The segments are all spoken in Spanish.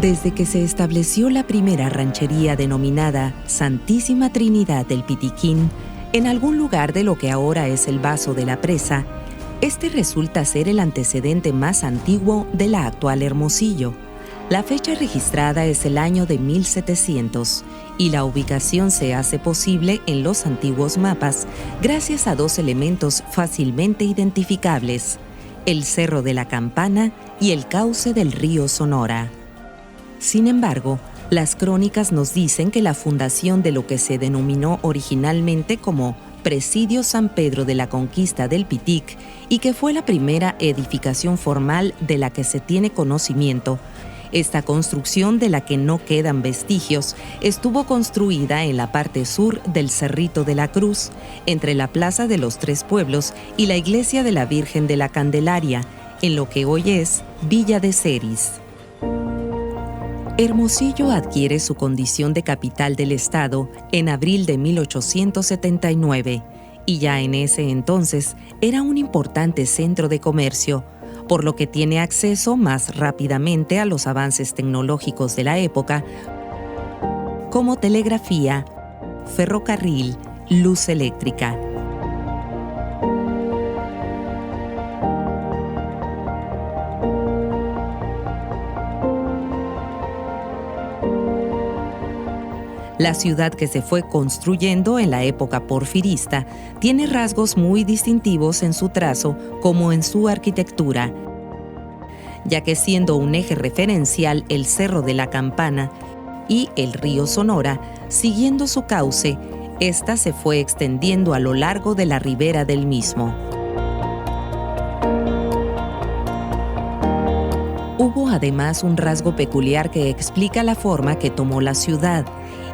Desde que se estableció la primera ranchería denominada Santísima Trinidad del Pitiquín, en algún lugar de lo que ahora es el Bazo de la Presa, este resulta ser el antecedente más antiguo de la actual Hermosillo. La fecha registrada es el año de 1700 y la ubicación se hace posible en los antiguos mapas gracias a dos elementos fácilmente identificables: el Cerro de la Campana y el cauce del río Sonora. Sin embargo, las crónicas nos dicen que la fundación de lo que se denominó originalmente como Presidio San Pedro de la Conquista del Pitic, y que fue la primera edificación formal de la que se tiene conocimiento, esta construcción, de la que no quedan vestigios, estuvo construida en la parte sur del Cerrito de la Cruz, entre la Plaza de los Tres Pueblos y la Iglesia de la Virgen de la Candelaria, en lo que hoy es Villa de Ceris. Hermosillo adquiere su condición de capital del estado en abril de 1879 y ya en ese entonces era un importante centro de comercio, por lo que tiene acceso más rápidamente a los avances tecnológicos de la época, como telegrafía, ferrocarril, luz eléctrica. La ciudad, que se fue construyendo en la época porfirista, tiene rasgos muy distintivos en su trazo como en su arquitectura, ya que siendo un eje referencial el Cerro de la Campana y el río Sonora, siguiendo su cauce, esta se fue extendiendo a lo largo de la ribera del mismo. Hubo además un rasgo peculiar que explica la forma que tomó la ciudad,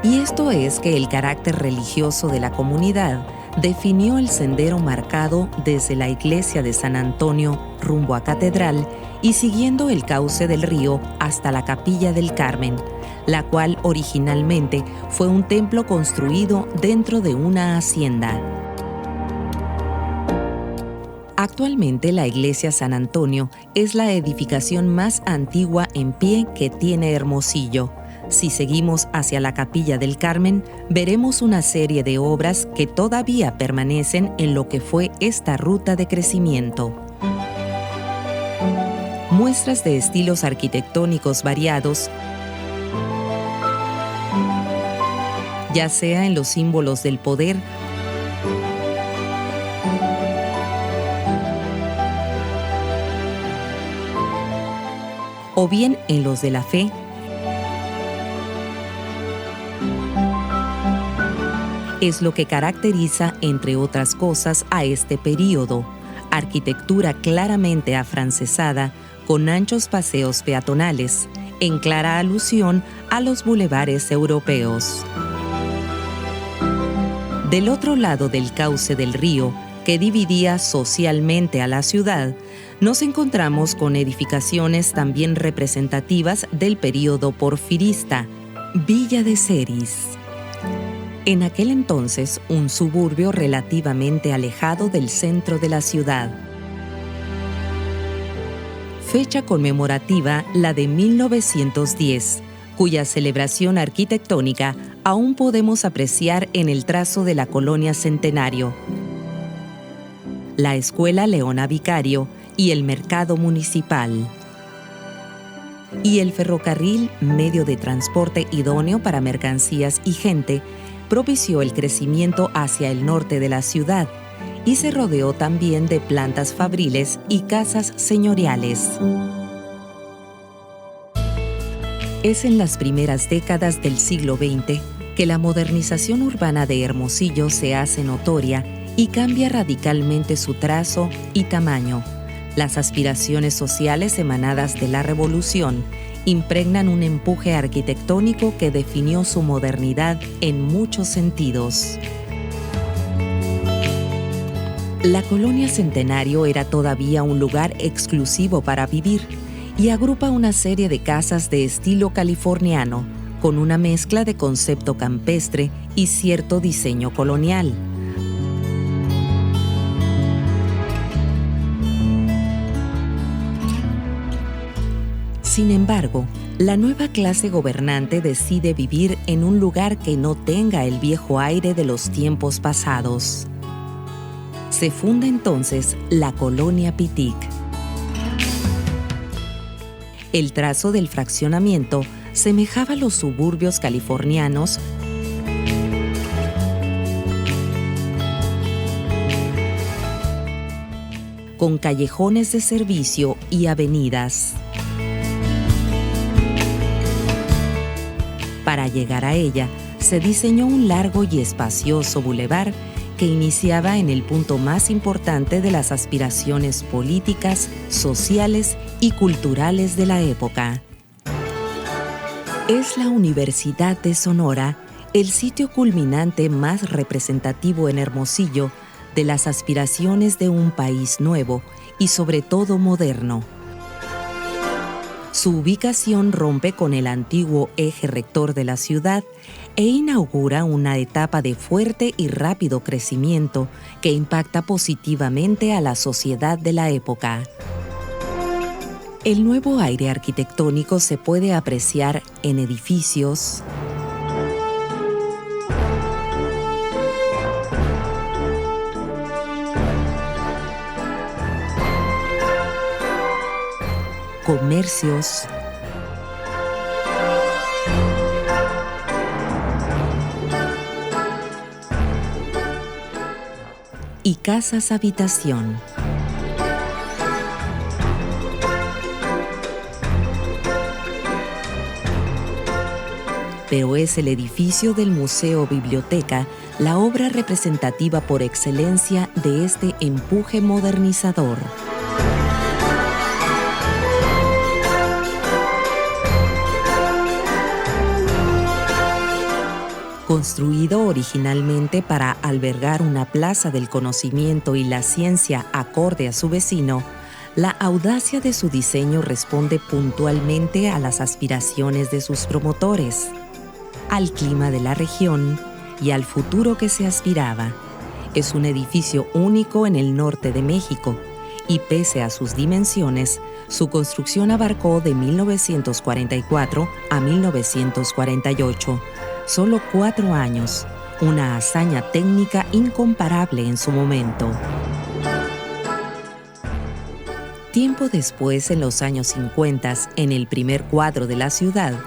y esto es que el carácter religioso de la comunidad definió el sendero marcado desde la iglesia de San Antonio rumbo a Catedral y siguiendo el cauce del río hasta la Capilla del Carmen, la cual originalmente fue un templo construido dentro de una hacienda. Actualmente la iglesia San Antonio es la edificación más antigua en pie que tiene Hermosillo. Si seguimos hacia la Capilla del Carmen, veremos una serie de obras que todavía permanecen en lo que fue esta ruta de crecimiento. Muestras de estilos arquitectónicos variados, ya sea en los símbolos del poder o bien en los de la fe, es lo que caracteriza, entre otras cosas, a este período: arquitectura claramente afrancesada, con anchos paseos peatonales, en clara alusión a los bulevares europeos. Del otro lado del cauce del río, que dividía socialmente a la ciudad, nos encontramos con edificaciones también representativas del período porfirista: Villa de Ceris. En aquel entonces, un suburbio relativamente alejado del centro de la ciudad. Fecha conmemorativa la de 1910, cuya celebración arquitectónica aún podemos apreciar en el trazo de la colonia Centenario, la Escuela Leona Vicario y el Mercado Municipal. Y el ferrocarril, medio de transporte idóneo para mercancías y gente, propició el crecimiento hacia el norte de la ciudad y se rodeó también de plantas fabriles y casas señoriales. Es en las primeras décadas del siglo XX que la modernización urbana de Hermosillo se hace notoria y cambia radicalmente su trazo y tamaño. Las aspiraciones sociales emanadas de la Revolución impregnan un empuje arquitectónico que definió su modernidad en muchos sentidos. La colonia Centenario era todavía un lugar exclusivo para vivir y agrupa una serie de casas de estilo californiano, con una mezcla de concepto campestre y cierto diseño colonial. Sin embargo, la nueva clase gobernante decide vivir en un lugar que no tenga el viejo aire de los tiempos pasados. Se funda entonces la colonia Pitic. El trazo del fraccionamiento semejaba a los suburbios californianos, con callejones de servicio y avenidas. Para llegar a ella, se diseñó un largo y espacioso bulevar que iniciaba en el punto más importante de las aspiraciones políticas, sociales y culturales de la época. Es la Universidad de Sonora el sitio culminante más representativo en Hermosillo de las aspiraciones de un país nuevo y sobre todo moderno. Su ubicación rompe con el antiguo eje rector de la ciudad e inaugura una etapa de fuerte y rápido crecimiento que impacta positivamente a la sociedad de la época. El nuevo aire arquitectónico se puede apreciar en edificios, comercios, y casas habitación. Pero es el edificio del Museo Biblioteca la obra representativa por excelencia de este empuje modernizador. Construido originalmente para albergar una plaza del conocimiento y la ciencia acorde a su vecino, la audacia de su diseño responde puntualmente a las aspiraciones de sus promotores, al clima de la región y al futuro que se aspiraba. Es un edificio único en el norte de México y pese a sus dimensiones, su construcción abarcó de 1944 a 1948. Solo 4 años, una hazaña técnica incomparable en su momento. Tiempo después, en los años 50, en el primer cuadro de la ciudad,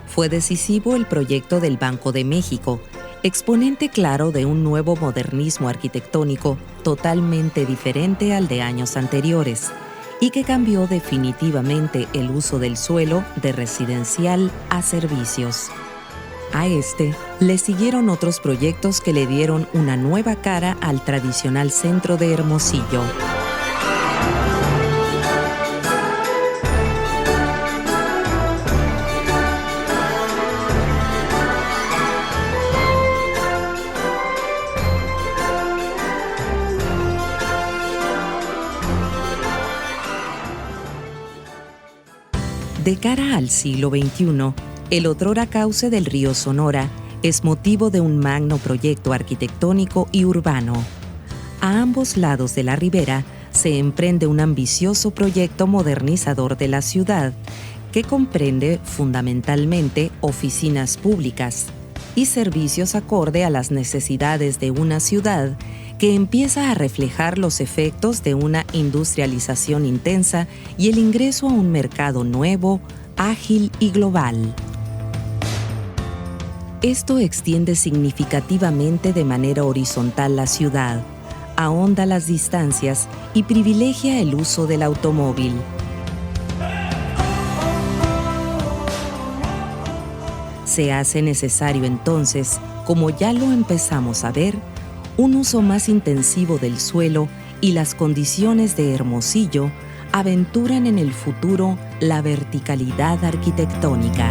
fue decisivo el proyecto del Banco de México, exponente claro de un nuevo modernismo arquitectónico totalmente diferente al de años anteriores y que cambió definitivamente el uso del suelo de residencial a servicios. A este le siguieron otros proyectos que le dieron una nueva cara al tradicional centro de Hermosillo. De cara al siglo XXI, el otrora cauce del río Sonora es motivo de un magno proyecto arquitectónico y urbano. A ambos lados de la ribera se emprende un ambicioso proyecto modernizador de la ciudad que comprende fundamentalmente oficinas públicas y servicios acorde a las necesidades de una ciudad que empieza a reflejar los efectos de una industrialización intensa y el ingreso a un mercado nuevo, ágil y global. Esto extiende significativamente de manera horizontal la ciudad, ahonda las distancias y privilegia el uso del automóvil. Se hace necesario entonces, como ya lo empezamos a ver, un uso más intensivo del suelo y las condiciones de Hermosillo aventuran en el futuro la verticalidad arquitectónica.